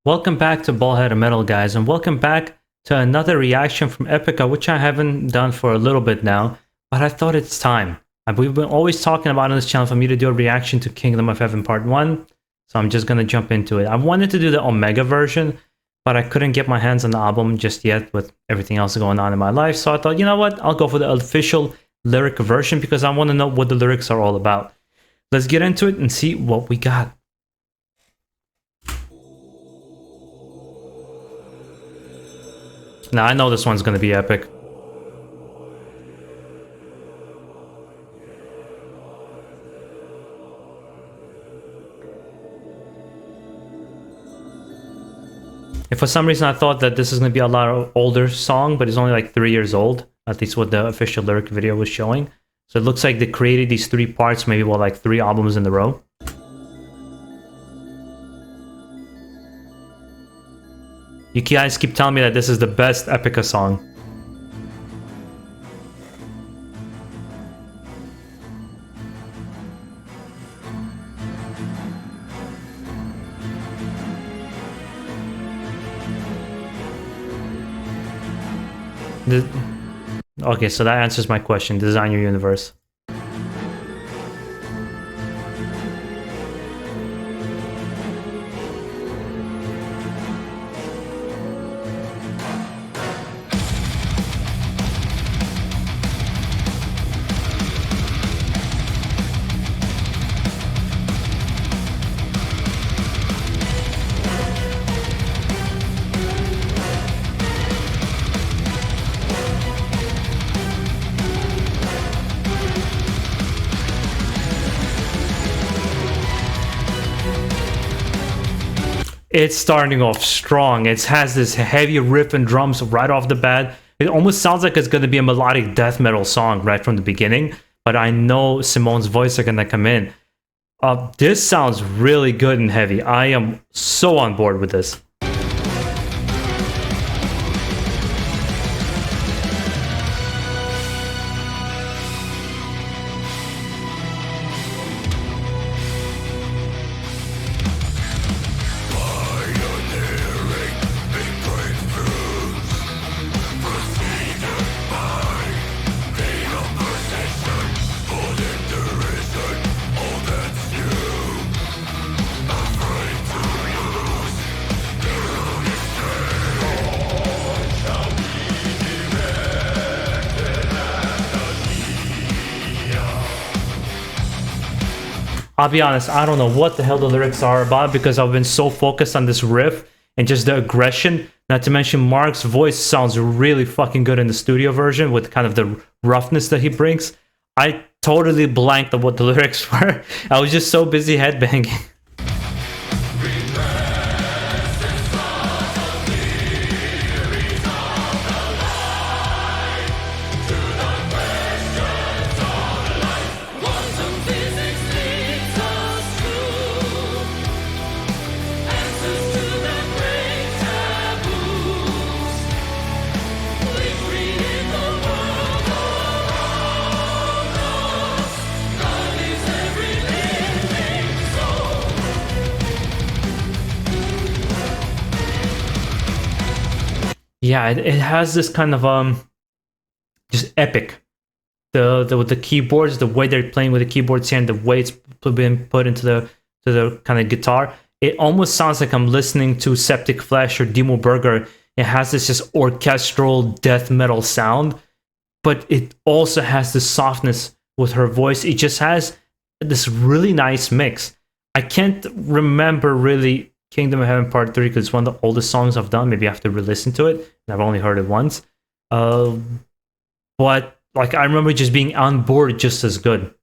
Welcome back to BaldHeaded Metal, guys, and welcome back to another reaction from EPICA, which I haven't done for a little bit now, but I thought it's time. We've been always talking about on this channel for me to do a reaction to Kingdom of Heaven Part 1, so I'm just gonna jump into it. I wanted to do the Omega version, but I couldn't get my hands on the album just yet with everything else going on in my life, so I thought, you know what, I'll go for the official lyric version because I want to know what the lyrics are all about. Let's get into it and see what we got. Now, I know this one's going to be epic. If for some reason I thought that this is going to be a lot of older song, but it's only like 3 years old, at least what the official lyric video was showing. So it looks like they created these 3 parts, maybe well, like 3 albums in a row. You guys keep telling me that this is the best EPICA song. Okay, so that answers my question. Design your universe. It's starting off strong. It has this heavy riff and drums right off the bat. It almost sounds like it's going to be a melodic death metal song right from the beginning, but I know Simone's voice are going to come in. This sounds really good and heavy. I am so on board with this. I'll be honest, I don't know what the hell the lyrics are about because I've been so focused on this riff and just the aggression. Not to mention Mark's voice sounds really fucking good in the studio version with kind of the roughness that he brings. I totally blanked on what the lyrics were. I was just so busy headbanging. Yeah, it has this kind of just epic. With the keyboards, the way they're playing with the keyboards here, and the way it's been put into the kind of guitar, it almost sounds like I'm listening to Septic Flesh or Demo Burger. It has this just orchestral death metal sound, but it also has this softness with her voice. It just has this really nice mix. I can't remember really Kingdom of Heaven Part 3 because it's one of the oldest songs I've done. Maybe I have to re-listen to it. I've only heard it once. But like I remember just being on board just as good.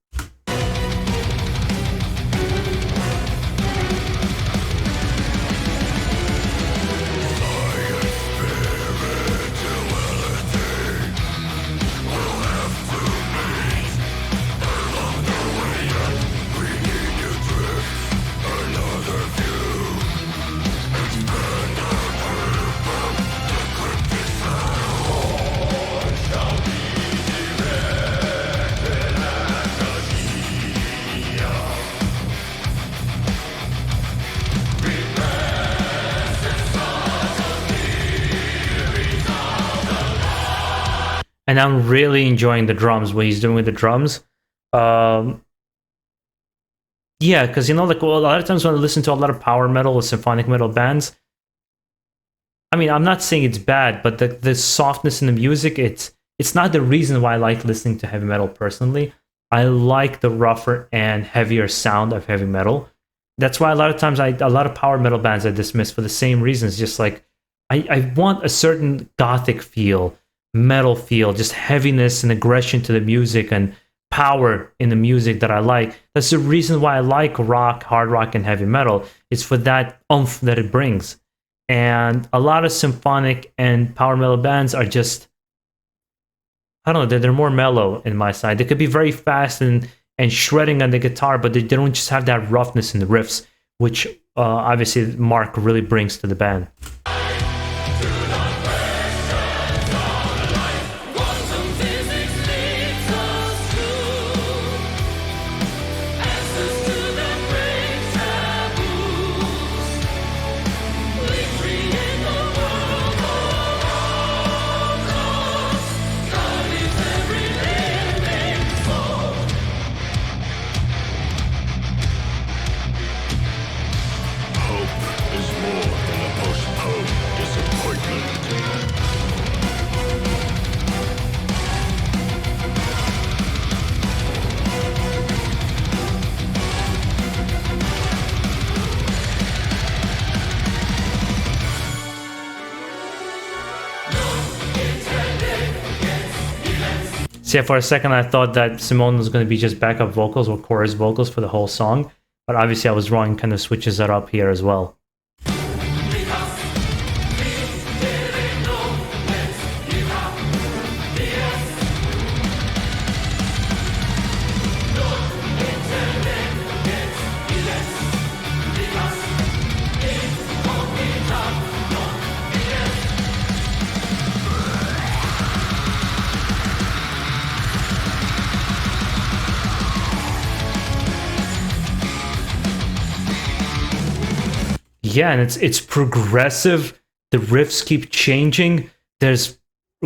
and I'm really enjoying the drums, what he's doing with the drums. Um, yeah, because like a lot of times when I listen to a lot of power metal or symphonic metal bands, I mean, I'm not saying it's bad, but the softness in the music, it's not the reason why I like listening to heavy metal personally. I like the rougher and heavier sound of heavy metal. That's why a lot of times a lot of power metal bands I dismiss for the same reasons. Just like I want a certain gothic feel, metal feel, just heaviness and aggression to the music and power in the music that I like. That's the reason why I like rock, hard rock, and heavy metal. It's for that oomph that it brings. And a lot of symphonic and power metal bands are just, I don't know, they're more mellow in my side. They could be very fast and shredding on the guitar, but they don't just have that roughness in the riffs, which obviously Mark really brings to the band. So yeah, for a second I thought that Simone was going to be just backup vocals or chorus vocals for the whole song, but obviously I was wrong, kind of switches that up here as well. Yeah, and it's progressive. The riffs keep changing. There's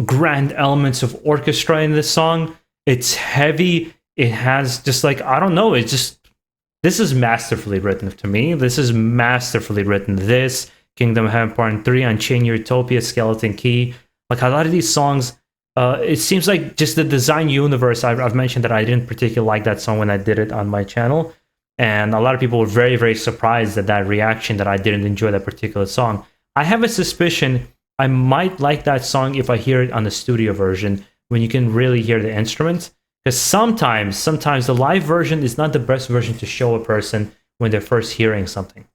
grand elements of orchestra in this song. It's heavy. It has just like, I don't know, it's just, this is masterfully written to me. This is masterfully written. This, Kingdom of Heaven Part 3, Unchain Your Utopia, Skeleton Key. Like a lot of these songs, it seems like just the design universe, I've mentioned that I didn't particularly like that song when I did it on my channel. And a lot of people were very, very surprised at that reaction that I didn't enjoy that particular song. I have a suspicion I might like that song if I hear it on the studio version, when you can really hear the instruments. Because sometimes the live version is not the best version to show a person when they're first hearing something.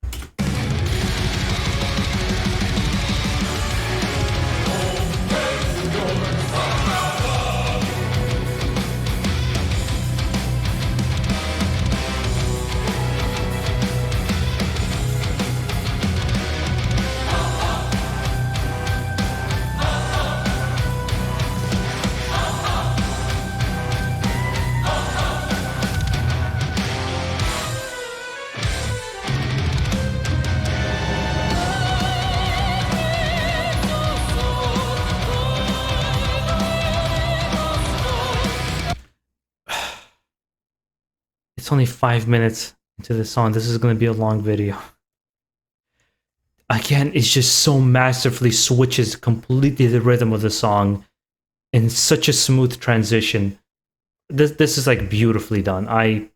It's only 5 minutes into the song. This is going to be a long video. Again, it's just so masterfully switches completely the rhythm of the song in such a smooth transition. This is like beautifully done. I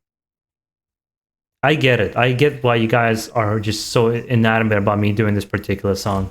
get it. I get why you guys are just so enamored about me doing this particular song.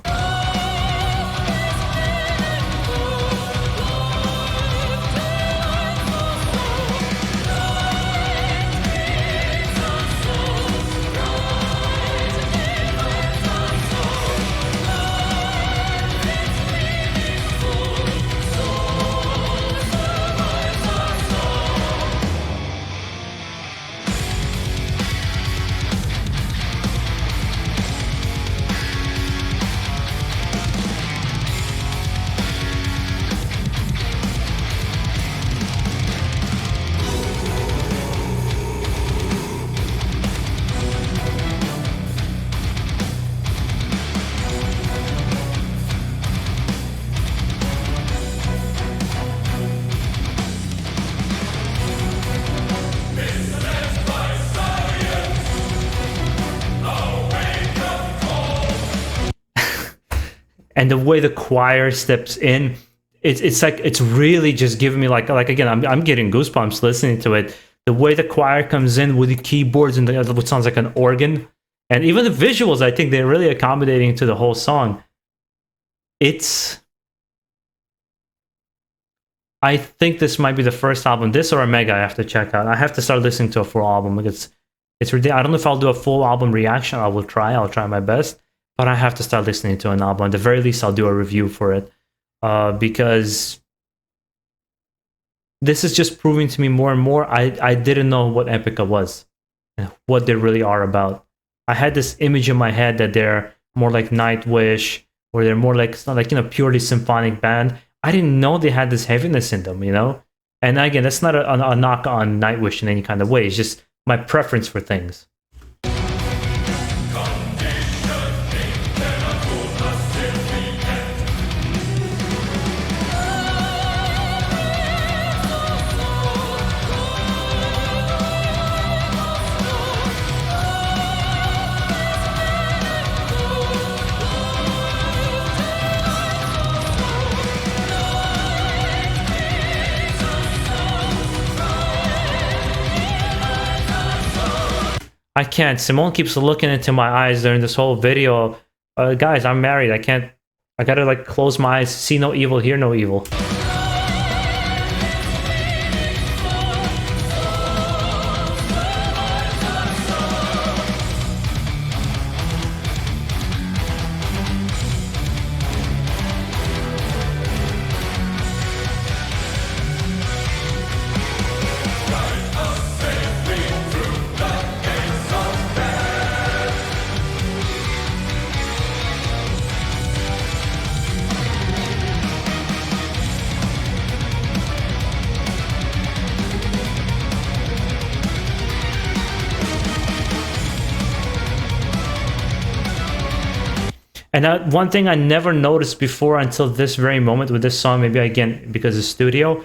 and the way the choir steps in, it's like it's really just giving me like again, I'm getting goosebumps listening to it. The way the choir comes in with the keyboards and what sounds like an organ, and even the visuals, I think they're really accommodating to the whole song. I think this might be the first album, this or Omega, I have to check out. I have to start listening to a full album. Like it's ridiculous. I don't know if I'll do a full album reaction. I'll try my best, but I have to start listening to an album. At the very least, I'll do a review for it, because this is just proving to me more and more I didn't know what EPICA was and what they really are about. I had this image in my head that they're more like Nightwish, or they're more like, it's not like, purely symphonic band. I didn't know they had this heaviness in them, And again, that's not a knock on Nightwish in any kind of way. It's just my preference for things. I can't. Simone keeps looking into my eyes during this whole video. Guys, I'm married. I can't. I gotta like close my eyes, see no evil, hear no evil. And one thing I never noticed before until this very moment with this song, maybe again because it's studio,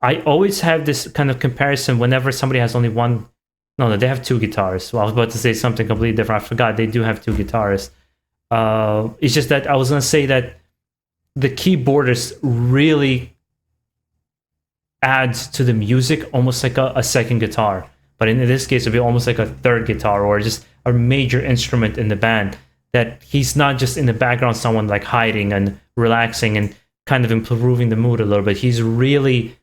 I always have this kind of comparison whenever somebody has only one. No, they have two guitars. Well, I was about to say something completely different. I forgot they do have two guitarists. It's just that I was going to say that the keyboardist really adds to the music almost like a second guitar. But in this case, it'd be almost like a third guitar or just a major instrument in the band. That he's not just in the background, someone like hiding and relaxing and kind of improving the mood a little bit. He's really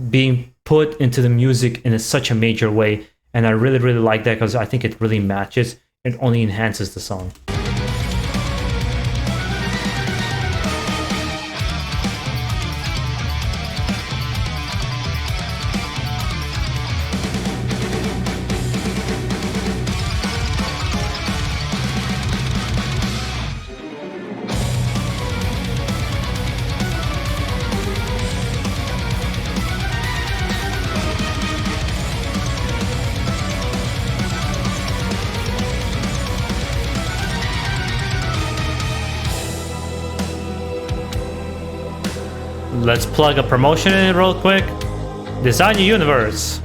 being put into the music in such a major way. And I really, really like that because I think it really matches and only enhances the song. Let's plug a promotion in real quick. Design Your Universe.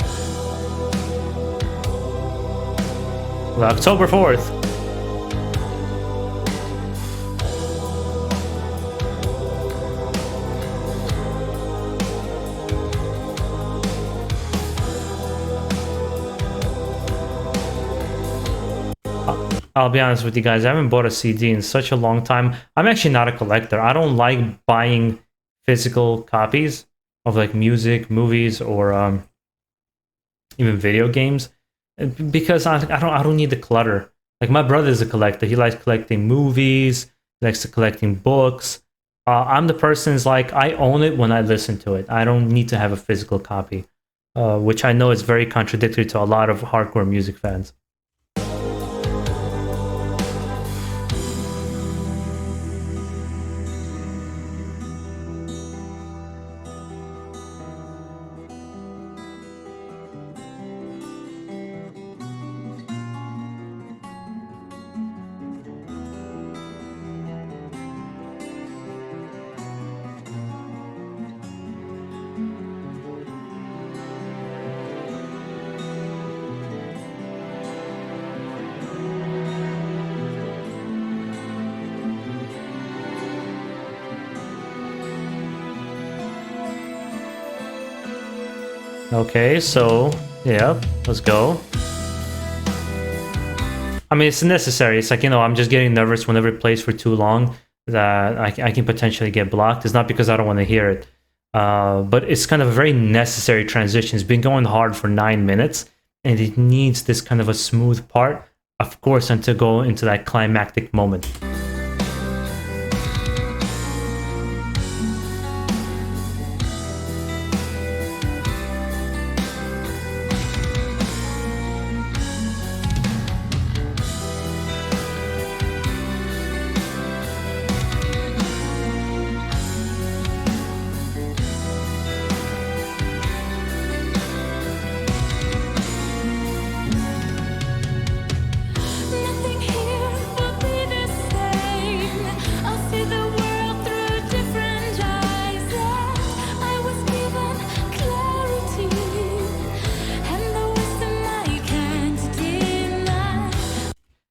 October 4th. I'll be honest with you guys, I haven't bought a CD in such a long time. I'm actually not a collector. I don't like buying physical copies of like music, movies, or even video games, because I don't need the clutter. Like my brother's a collector. He likes collecting movies, he likes collecting books. I'm the person who's like, I own it when I listen to it. I don't need to have a physical copy, which I know is very contradictory to a lot of hardcore music fans. Okay, so yeah, let's go. I mean, it's necessary. It's like, you know, I'm just getting nervous whenever it plays for too long that I can potentially get blocked. It's not because I don't want to hear it, but it's kind of a very necessary transition. It's been going hard for 9 minutes, and it needs this kind of a smooth part, of course, and to go into that climactic moment.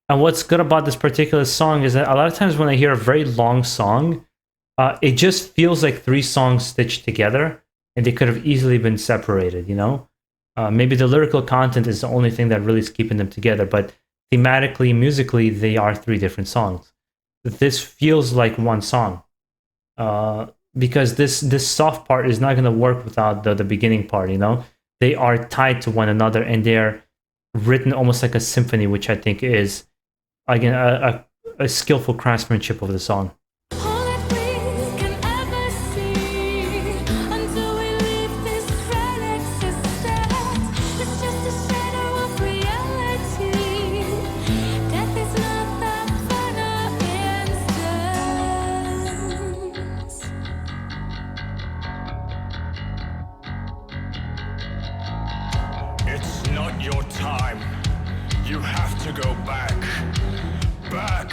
And what's good about this particular song is that a lot of times when I hear a very long song, it just feels like 3 songs stitched together, and they could have easily been separated, you know? Maybe the lyrical content is the only thing that really is keeping them together, but thematically, musically, they are 3 different songs. This feels like one song, because this soft part is not going to work without the beginning part, you know? They are tied to one another, and they're written almost like a symphony, which I think is, again, a skillful craftsmanship of the song. It's not your time. You have to go back. Back.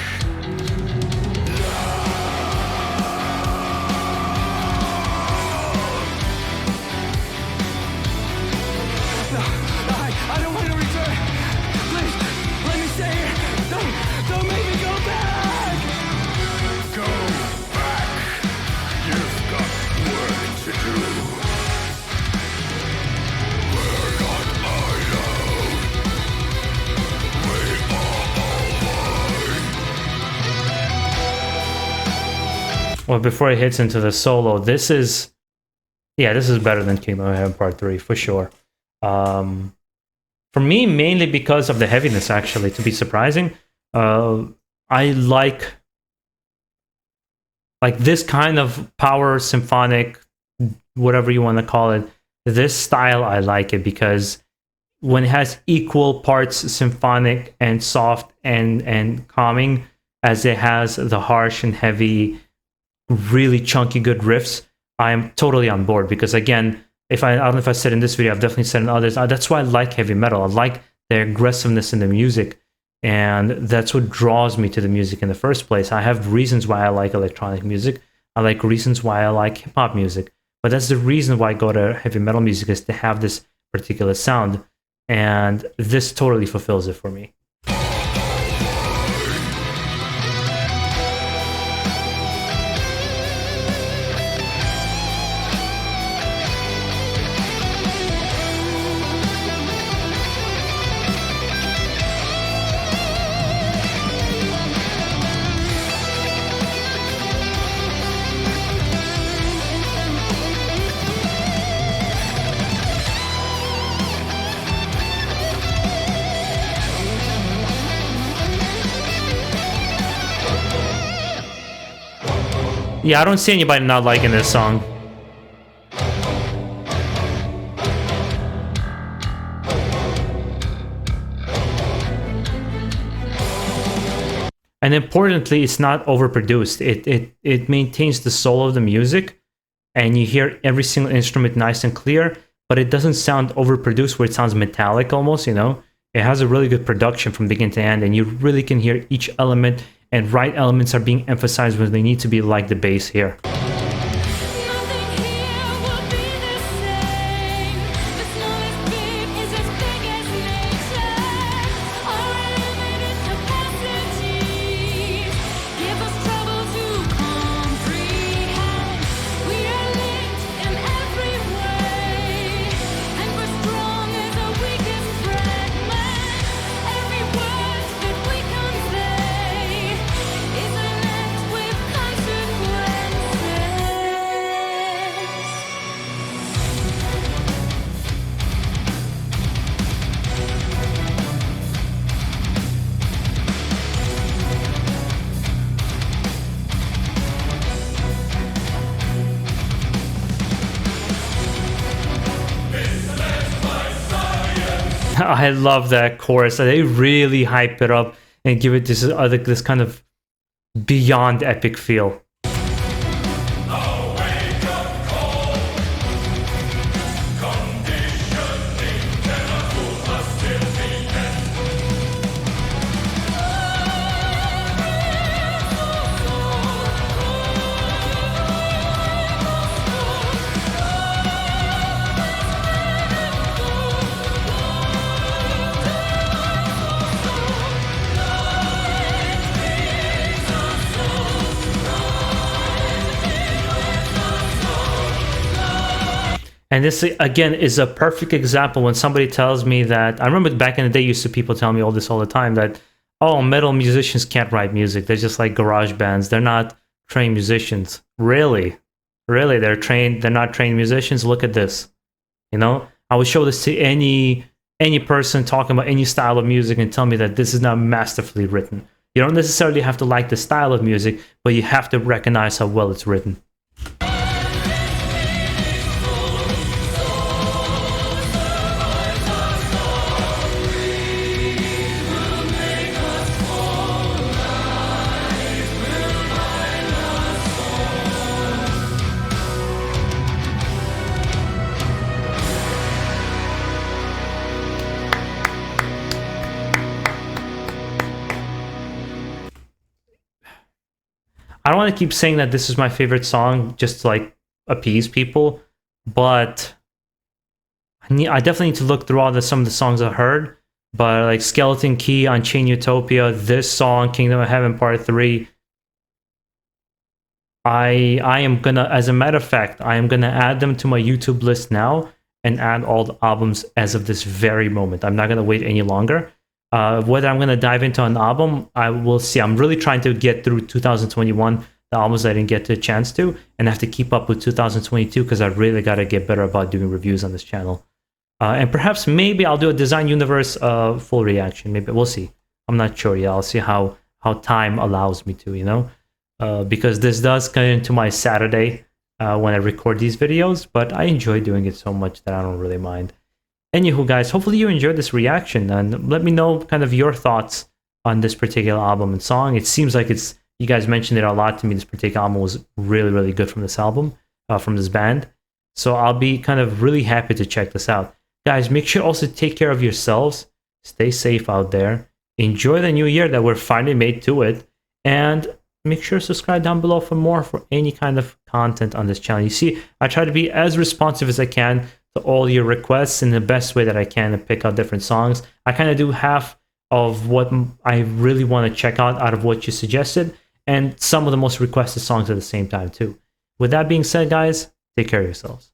I don't want to return. Please, let me stay here. Don't make me go back. Go back. You've got work to do. We're not alone. We are alone. Well, before it hits into the solo, this is better than Kingdom of Heaven Part 3, for sure. For me, mainly because of the heaviness, actually, to be surprising. I like this kind of power, symphonic, whatever you want to call it. This style, I like it because when it has equal parts symphonic and soft and calming, as it has the harsh and heavy, really chunky, good riffs, I am totally on board. Because again, I don't know if I said in this video, I've definitely said in others, that's why I like heavy metal. I like the aggressiveness in the music, and that's what draws me to the music in the first place. I have reasons why I like electronic music. I like reasons why I like hip-hop music. But that's the reason why I go to heavy metal music, is to have this particular sound. And this totally fulfills it for me. Yeah, I don't see anybody not liking this song. And importantly, it's not overproduced. It maintains the soul of the music, and you hear every single instrument nice and clear, but it doesn't sound overproduced where it sounds metallic almost, you know? It has a really good production from beginning to end, and you really can hear each element, and right elements are being emphasized when they need to be, like the bass here. We are linked in every way, and we're I love that chorus. They really hype it up and give it this kind of beyond epic feel. And this, again, is a perfect example when somebody tells me that... I remember back in the day, people tell me all this all the time, that, oh, metal musicians can't write music. They're just like garage bands. They're not trained musicians. Really? Really? They're not trained musicians? Look at this. You know? I would show this to any person talking about any style of music and tell me that this is not masterfully written. You don't necessarily have to like the style of music, but you have to recognize how well it's written. I don't want to keep saying that this is my favorite song just to like appease people, but I definitely need to look through some of the songs I heard. But like Skeleton Key, Unchained Utopia, this song, Kingdom of Heaven Part 3, I am gonna, as a matter of fact, I am gonna add them to my YouTube list now and add all the albums as of this very moment. I'm not gonna wait any longer. Whether I'm going to dive into an album, I will see. I'm really trying to get through 2021, the albums I didn't get a chance to, and I have to keep up with 2022 because I really got to get better about doing reviews on this channel. And perhaps maybe I'll do a Design Universe full reaction. Maybe we'll see. I'm not sure yet. I'll see how time allows me to, you know, because this does come into my Saturday when I record these videos, but I enjoy doing it so much that I don't really mind. Anywho, guys, hopefully you enjoyed this reaction, and let me know kind of your thoughts on this particular album and song. It seems like you guys mentioned it a lot to me. This particular album was really, really good from this album, from this band. So I'll be kind of really happy to check this out. Guys, make sure also take care of yourselves. Stay safe out there. Enjoy the new year that we're finally made to it. And make sure to subscribe down below for more for any kind of content on this channel. You see, I try to be as responsive as I can to all your requests in the best way that I can to pick out different songs. I kind of do half of what I really want to check out of what you suggested, and some of the most requested songs at the same time too. With that being said, guys, take care of yourselves.